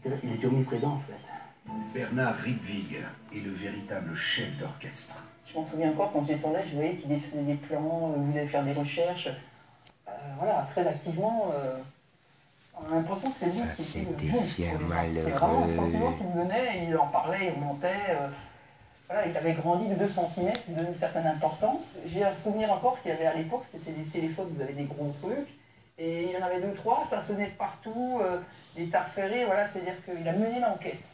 Il était omniprésent en fait. Bernard Riedwig est le véritable chef d'orchestre. Je m'en souviens encore, quand je descendais, je voyais qu'il dessinait des plans, vous allez faire des recherches. Voilà, très activement. On a l'impression que c'est lui qui était le bon. C'est vraiment le sentiment qui me venait, il en parlait, il montait. Voilà, il avait grandi de 2 cm, il donnait une certaine importance. J'ai un souvenir encore qu'il y avait à l'époque, c'était des téléphones, vous avez des gros trucs. Et il y en avait 2, 3, ça sonnait de partout, des tares ferrées, voilà, c'est-à-dire qu'il a mené l'enquête.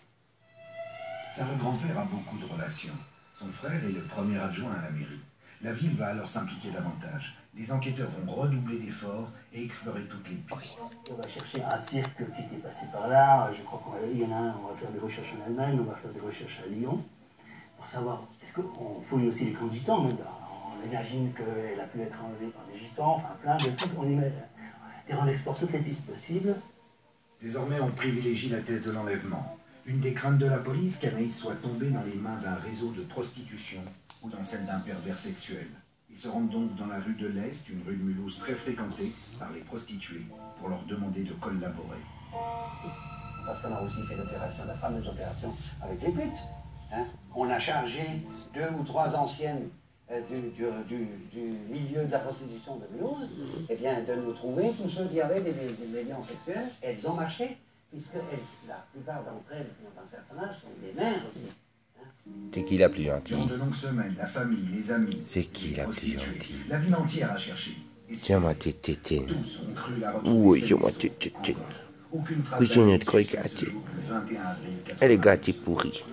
Car le grand-père a beaucoup de relations. Son frère est le premier adjoint à la mairie. La ville va alors s'impliquer davantage. Les enquêteurs vont redoubler d'efforts et explorer toutes les pistes. On va chercher un cirque qui était passé par là. Je crois qu'il y en a un, on va faire des recherches en Allemagne, on va faire des recherches à Lyon. Pour savoir, est-ce qu'on fouille aussi les camps de gitans? On imagine qu'elle a pu être enlevée par des gitans, enfin plein de trucs. On explore toutes les pistes possibles. Désormais, on privilégie la thèse de l'enlèvement. Une des craintes de la police qu'Anaïs soit tombée dans les mains d'un réseau de prostitution ou dans celle d'un pervers sexuel. Ils se rendent donc dans la rue de l'Est, une rue de Mulhouse très fréquentée par les prostituées, pour leur demander de collaborer. Parce qu'on a aussi fait la fameuse opération avec les putes. Hein. On a chargé 2 ou 3 anciennes du milieu de la prostitution de Mulhouse, eh bien, de nous trouver tous ceux qui avaient des liens sexuels. Elles ont marché, puisque la plupart d'entre elles, qui ont un certain âge, sont des mères aussi. C'est qui la plus gentille? Durant de longues semaines, la famille, les amis, c'est qui la plus gentille? La ville entière a cherché. Tiens ma tététine. Tous ont cru la retrouver. Oui, tiens ma tététine. Cuisinette croque gâtée. Elle est gâtée pourrie.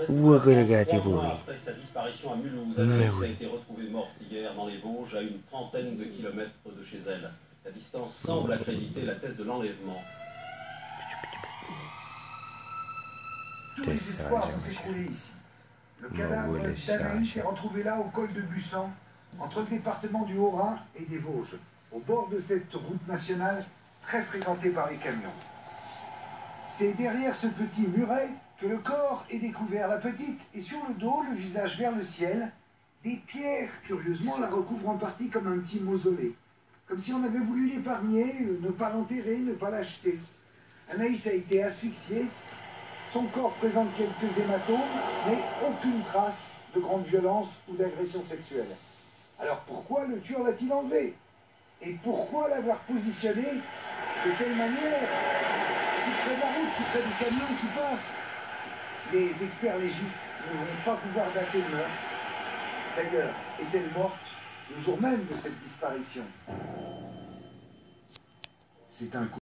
Où est-ce qu'elle est gâtée pourrie? Après sa disparition à Mulhouse, Mais Anaïs oui. a été retrouvée morte hier dans les Vosges, à une trentaine de kilomètres de chez elle. La distance semble accréditer la thèse de l'enlèvement. Tous les espoirs vont s'écrouler ici. Le cadavre d'Anaïs est retrouvé là, au col de Bussan, entre le département du Haut-Rhin et des Vosges, au bord de cette route nationale très fréquentée par les camions. C'est derrière ce petit muret que le corps est découvert. La petite est sur le dos, le visage vers le ciel. Des pierres, curieusement, la recouvrent en partie comme un petit mausolée. Comme si on avait voulu l'épargner, ne pas l'enterrer, ne pas l'acheter. Anaïs a été asphyxiée. Son corps présente quelques hématomes, mais aucune trace de grande violence ou d'agression sexuelle. Alors pourquoi le tueur l'a-t-il enlevé? Et pourquoi l'avoir positionné de telle manière, si près de la route, si près du camion qui passe? Les experts légistes ne vont pas pouvoir dater le meurtre. D'ailleurs, est-elle morte le jour même de cette disparition? C'est un coup.